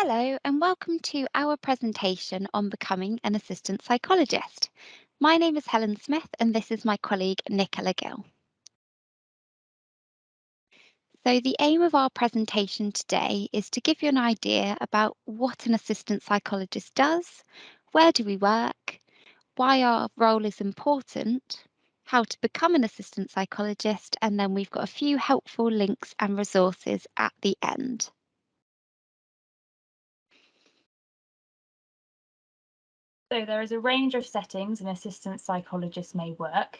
Hello, and welcome to our presentation on becoming an assistant psychologist. My name is Helen Smith, and this is my colleague Nicola Gill. So, the aim of our presentation today is to give you an idea about what an assistant psychologist does, where do we work, why our role is important, how to become an assistant psychologist, and then we've got a few helpful links and resources at the end. So there is a range of settings an assistant psychologist may work.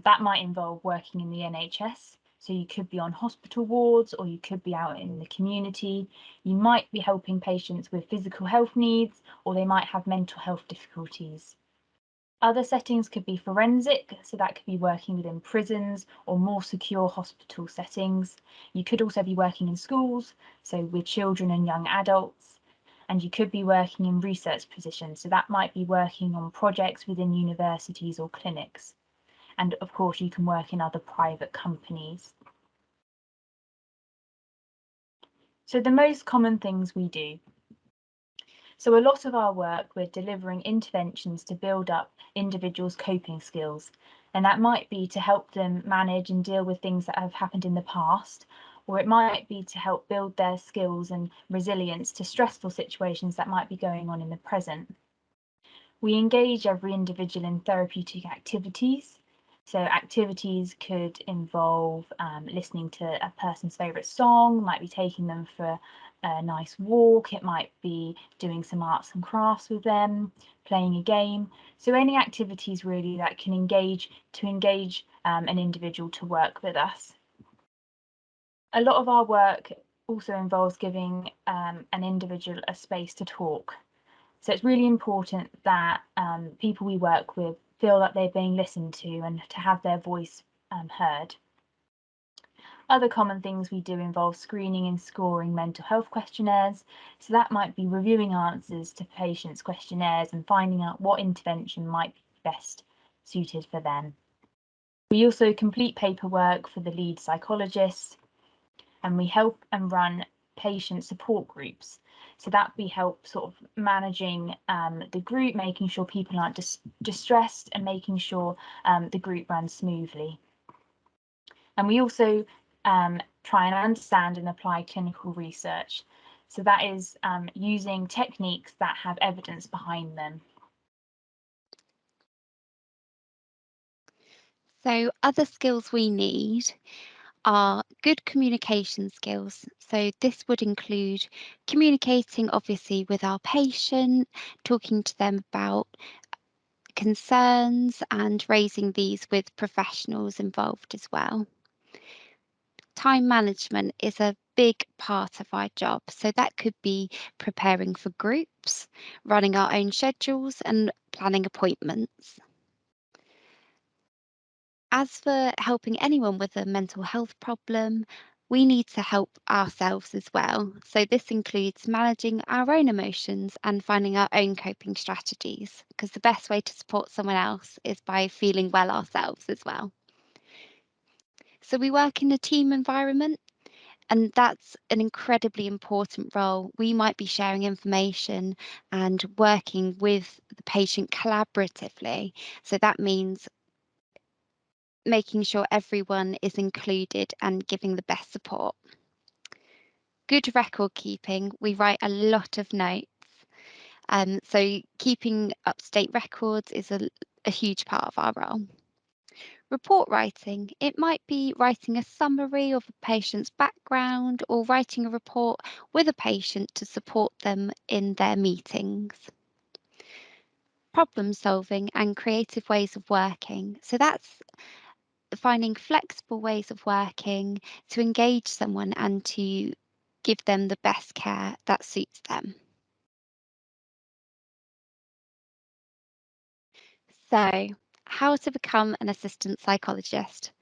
That might involve working in the NHS. So you could be on hospital wards or you could be out in the community. You might be helping patients with physical health needs or they might have mental health difficulties. Other settings could be forensic, so that could be working within prisons or more secure hospital settings. You could also be working in schools, so with children and young adults. And you could be working in research positions, so that might be working on projects within universities or clinics. And of course, you can work in other private companies. So the most common things we do. So a lot of our work, we're delivering interventions to build up individuals' coping skills. And that might be to help them manage and deal with things that have happened in the past, or it might be to help build their skills and resilience to stressful situations that might be going on in the present. We engage every individual in therapeutic activities. So activities could involve listening to a person's favourite song, might be taking them for a nice walk, it might be doing some arts and crafts with them, playing a game. So any activities really that can engage an individual to work with us. A lot of our work also involves giving an individual a space to talk. So it's really important that people we work with feel that they're being listened to and to have their voice heard. Other common things we do involve screening and scoring mental health questionnaires. So that might be reviewing answers to patients' questionnaires and finding out what intervention might be best suited for them. We also complete paperwork for the lead psychologist, and we help and run patient support groups. So that we help sort of managing the group, making sure people aren't distressed and making sure the group runs smoothly. And we also try and understand and apply clinical research. So that is using techniques that have evidence behind them. So, other skills we need are good communication skills. So, this would include communicating obviously with our patient, talking to them about concerns, and raising these with professionals involved as well. Time management is a big part of our job. So, that could be preparing for groups, running our own schedules, and planning appointments. As for helping anyone with a mental health problem, we need to help ourselves as well. So, this includes managing our own emotions and finding our own coping strategies, because the best way to support someone else is by feeling well ourselves as well. So, we work in a team environment, and that's an incredibly important role. We might be sharing information and working with the patient collaboratively. So, that means making sure everyone is included and giving the best support. Good record keeping, we write a lot of notes. So keeping up-to-date records is a huge part of our role. Report writing, it might be writing a summary of a patient's background or writing a report with a patient to support them in their meetings. Problem solving and creative ways of working. So that's finding flexible ways of working to engage someone and to give them the best care that suits them. So, how to become an assistant psychologist?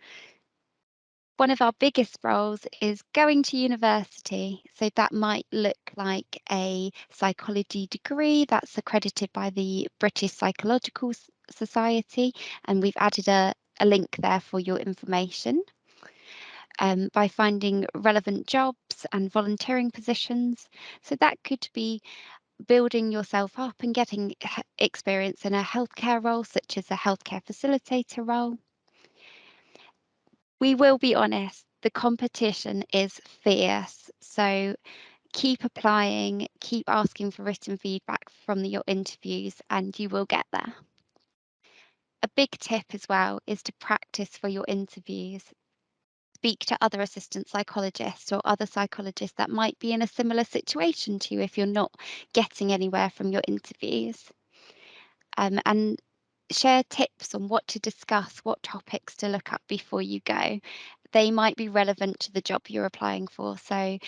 One of our biggest roles is going to university. So, that might look like a psychology degree that's accredited by the British Psychological Society, and we've added a link there for your information. by finding relevant jobs and volunteering positions. So that could be building yourself up and getting experience in a healthcare role, such as a healthcare facilitator role. We will be honest, the competition is fierce. So keep applying, keep asking for written feedback from your interviews, and you will get there. A big tip as well is to practice for your interviews. Speak to other assistant psychologists or other psychologists that might be in a similar situation to you if you're not getting anywhere from your interviews. And share tips on what to discuss, what topics to look up before you go. They might be relevant to the job you're applying for. So,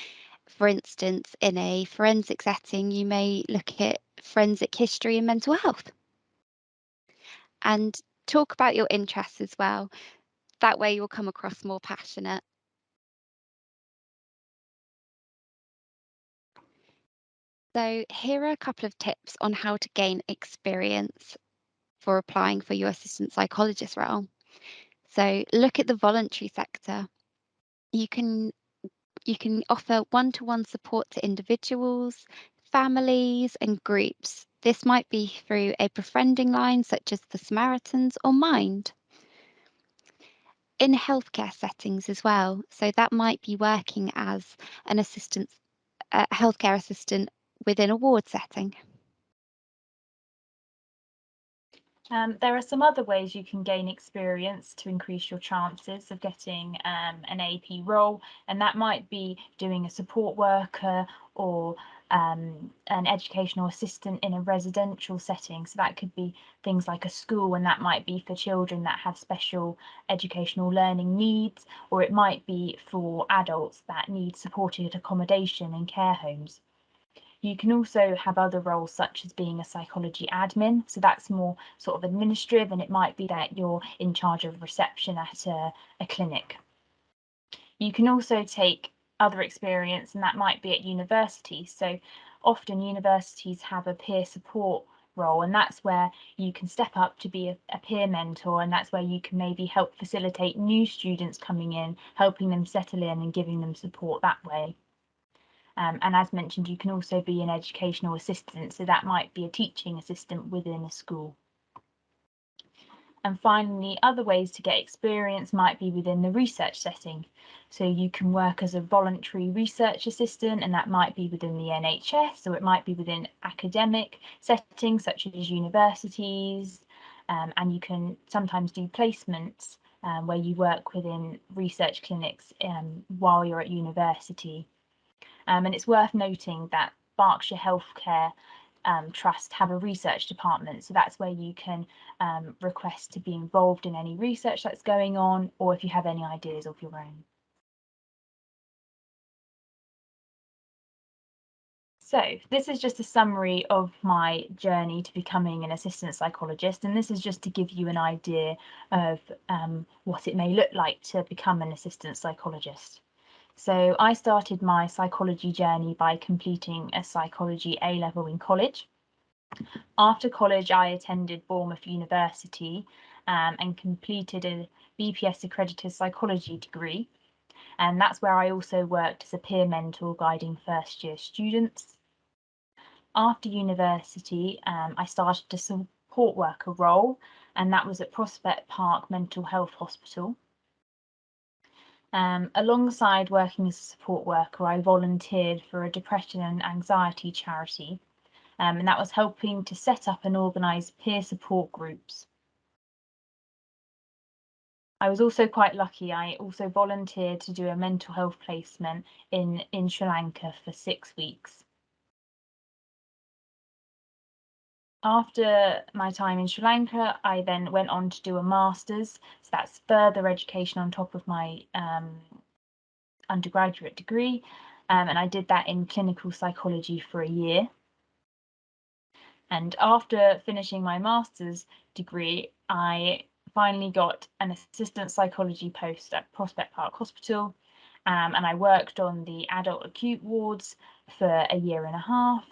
for instance, in a forensic setting, you may look at forensic history and mental health. And talk about your interests as well. That way, you'll come across more passionate. So, here are a couple of tips on how to gain experience for applying for your assistant psychologist role. So, look at the voluntary sector. You can offer one-to-one support to individuals, families, and groups. This might be through a befriending line such as the Samaritans or Mind. In healthcare settings as well, so that might be working as an assistant, healthcare assistant within a ward setting. There are some other ways you can gain experience to increase your chances of getting an AP role, and that might be doing a support worker or an educational assistant in a residential setting. So that could be things like a school, and that might be for children that have special educational learning needs, or it might be for adults that need supported accommodation in care homes. You can also have other roles such as being a psychology admin. So that's more sort of administrative, and it might be that you're in charge of reception at a clinic. You can also take other experience, and that might be at university. So often universities have a peer support role, and that's where you can step up to be a peer mentor, and that's where you can maybe help facilitate new students coming in, helping them settle in and giving them support that way. And as mentioned, you can also be an educational assistant, so that might be a teaching assistant within a school. And finally, other ways to get experience might be within the research setting. So you can work as a voluntary research assistant, and that might be within the NHS, or it might be within academic settings such as universities. And you can sometimes do placements where you work within research clinics while you're at university. And it's worth noting that Berkshire Healthcare Trust have a research department, so that's where you can request to be involved in any research that's going on, or if you have any ideas of your own. So this is just a summary of my journey to becoming an assistant psychologist, and this is just to give you an idea of what it may look like to become an assistant psychologist. So I started my psychology journey by completing a psychology A-level in college. After college, I attended Bournemouth University and completed a BPS accredited psychology degree. And that's where I also worked as a peer mentor guiding first year students. After university, I started a support worker role, and that was at Prospect Park Mental Health Hospital. Alongside working as a support worker, I volunteered for a depression and anxiety charity, and that was helping to set up and organise peer support groups. I was also quite lucky. I also volunteered to do a mental health placement in Sri Lanka for 6 weeks. After my time in Sri Lanka, I then went on to do a master's, so that's further education on top of my undergraduate degree, and I did that in clinical psychology for a year. And after finishing my master's degree, I finally got an assistant psychology post at Prospect Park Hospital, and I worked on the adult acute wards for a year and a half.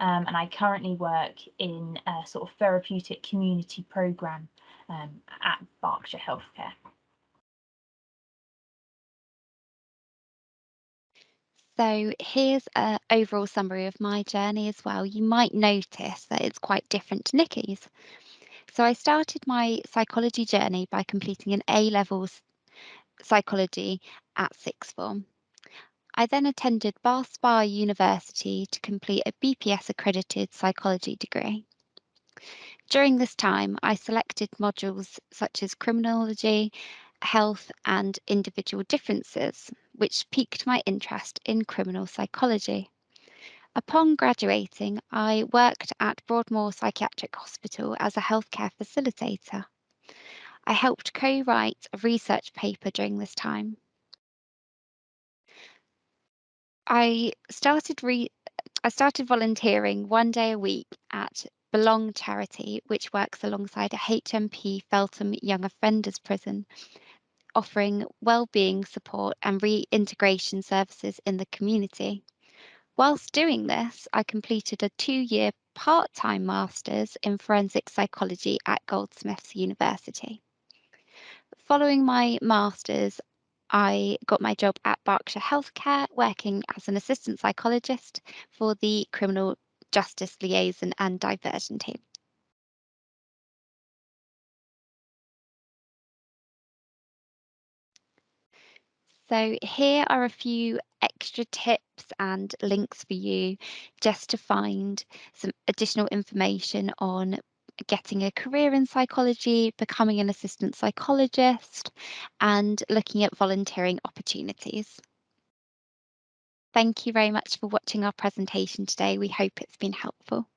And I currently work in a sort of therapeutic community program at Berkshire Healthcare. So here's an overall summary of my journey as well. You might notice that it's quite different to Nikki's. So I started my psychology journey by completing an A-levels psychology at sixth form. I then attended Bath Spa University to complete a BPS accredited psychology degree. During this time, I selected modules such as criminology, health, and individual differences, which piqued my interest in criminal psychology. Upon graduating, I worked at Broadmoor Psychiatric Hospital as a healthcare facilitator. I helped co write a research paper during this time. I started I started volunteering 1 day a week at Belong Charity, which works alongside a HMP Feltham Young Offenders Prison, offering wellbeing support and reintegration services in the community. Whilst doing this, I completed a 2 year part-time master's in forensic psychology at Goldsmiths University. Following my master's, I got my job at Berkshire Healthcare, working as an assistant psychologist for the criminal justice liaison and diversion team. So, here are a few extra tips and links for you just to find some additional information on getting a career in psychology, becoming an assistant psychologist, and looking at volunteering opportunities. Thank you very much for watching our presentation today. We hope it's been helpful.